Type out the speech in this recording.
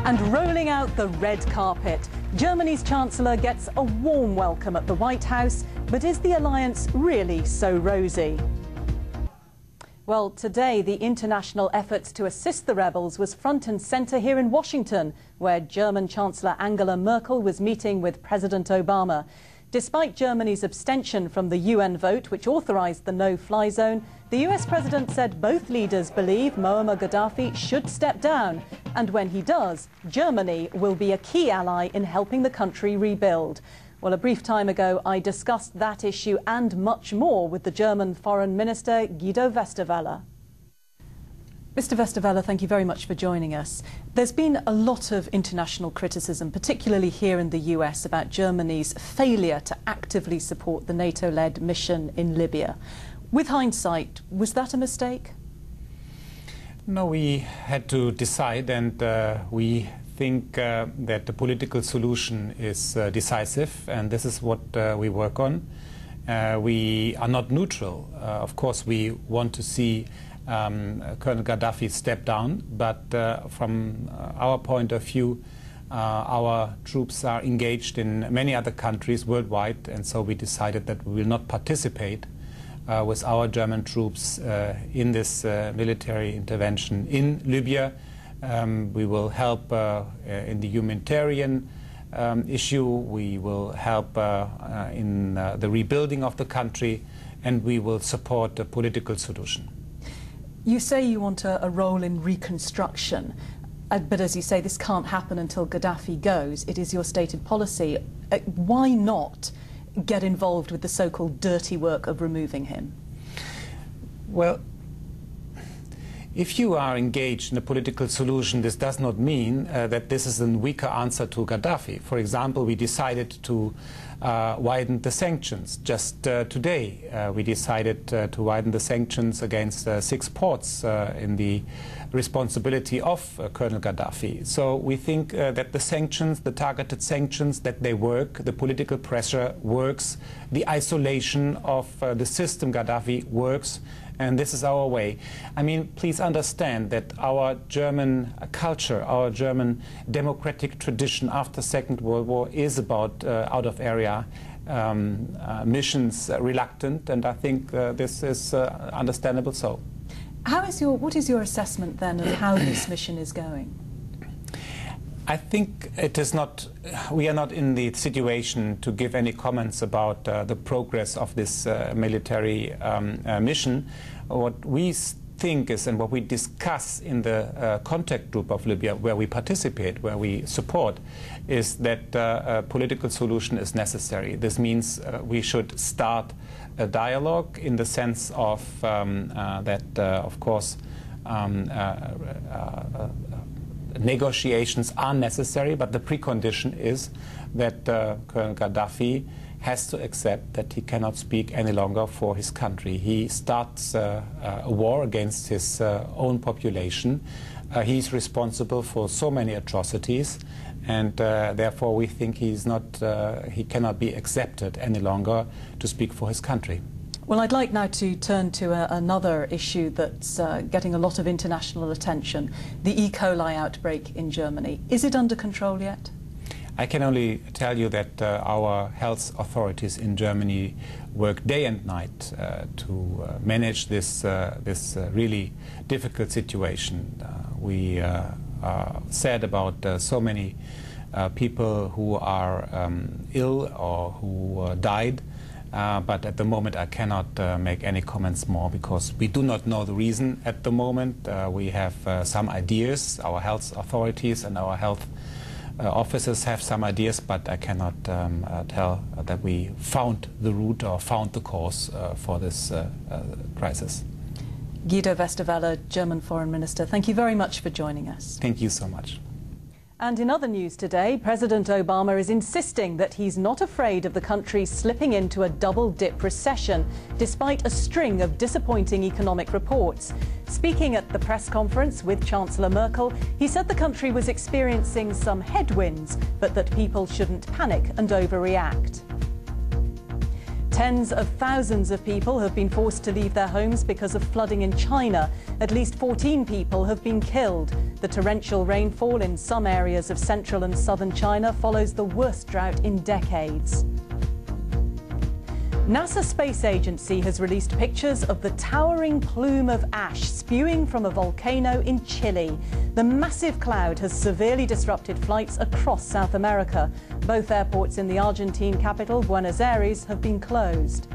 And rolling out the red carpet, Germany's Chancellor gets a warm welcome at the White House, but is the alliance really so rosy? Well, today the international efforts to assist the rebels was front and centre here in Washington, where German Chancellor Angela Merkel was meeting with President Obama. Despite Germany's abstention from the UN vote which authorised the no-fly zone, the US President said both leaders believe Muammar Gaddafi should step down, and when he does, Germany will be a key ally in helping the country rebuild. Well, a brief time ago, I discussed that issue and much more with the German Foreign Minister, Guido Westerwelle. Mr. Westerwelle, thank you very much for joining us. There's been a lot of international criticism, particularly here in the US, about Germany's failure to actively support the NATO-led mission in Libya. With hindsight, was that a mistake? No, we had to decide, and we think that the political solution is decisive, and this is what we work on. We are not neutral. Of course, we want to see Colonel Gaddafi step down, but from our point of view, our troops are engaged in many other countries worldwide, and so we decided that we will not participate with our German troops in this military intervention in Libya. We will help in the humanitarian issue, we will help in the rebuilding of the country, and we will support a political solution. You say you want a role in reconstruction, but as you say, this can't happen until Gaddafi goes. It is your stated policy. Why not get involved with the so-called dirty work of removing him? Well, if you are engaged in a political solution, this does not mean that this is a weaker answer to Gaddafi. For example, we decided to widen the sanctions. Just today, we decided to widen the sanctions against 6 ports in the responsibility of Colonel Gaddafi. So we think that the sanctions, the targeted sanctions, that they work, the political pressure works, the isolation of the system Gaddafi works, and this is our way. I mean, please understand that our German culture, our German democratic tradition after Second World War is about out-of-area missions reluctant, and I think this is understandable so. What is your assessment then of how this mission is going? I think it is not, we are not in the situation to give any comments about the progress of this military mission. What we think is, and what we discuss in the contact group of Libya, where we participate, where we support, is that a political solution is necessary. This means we should start a dialogue in the sense of that, of course, negotiations are necessary, but the precondition is that Colonel Gaddafi has to accept that he cannot speak any longer for his country. He starts a war against his own population. He's responsible for so many atrocities, and therefore we think he cannot be accepted any longer to speak for his country. Well, I'd like now to turn to another issue that's getting a lot of international attention, the E. coli outbreak in Germany. Is it under control yet? I can only tell you that our health authorities in Germany work day and night to manage this really difficult situation. We are sad about so many people who are ill or who died. But at the moment I cannot make any comments more because we do not know the reason at the moment. We have some ideas, our health authorities and our health officers have some ideas, but I cannot tell that we found the root or found the cause for this crisis. Guido Westerwelle, German Foreign Minister, thank you very much for joining us. Thank you so much. And in other news today, President Obama is insisting that he's not afraid of the country slipping into a double-dip recession, despite a string of disappointing economic reports. Speaking at the press conference with Chancellor Merkel, he said the country was experiencing some headwinds, but that people shouldn't panic and overreact. Tens of thousands of people have been forced to leave their homes because of flooding in China. At least 14 people have been killed. The torrential rainfall in some areas of central and southern China follows the worst drought in decades. NASA Space Agency has released pictures of the towering plume of ash spewing from a volcano in Chile. The massive cloud has severely disrupted flights across South America. Both airports in the Argentine capital, Buenos Aires, have been closed.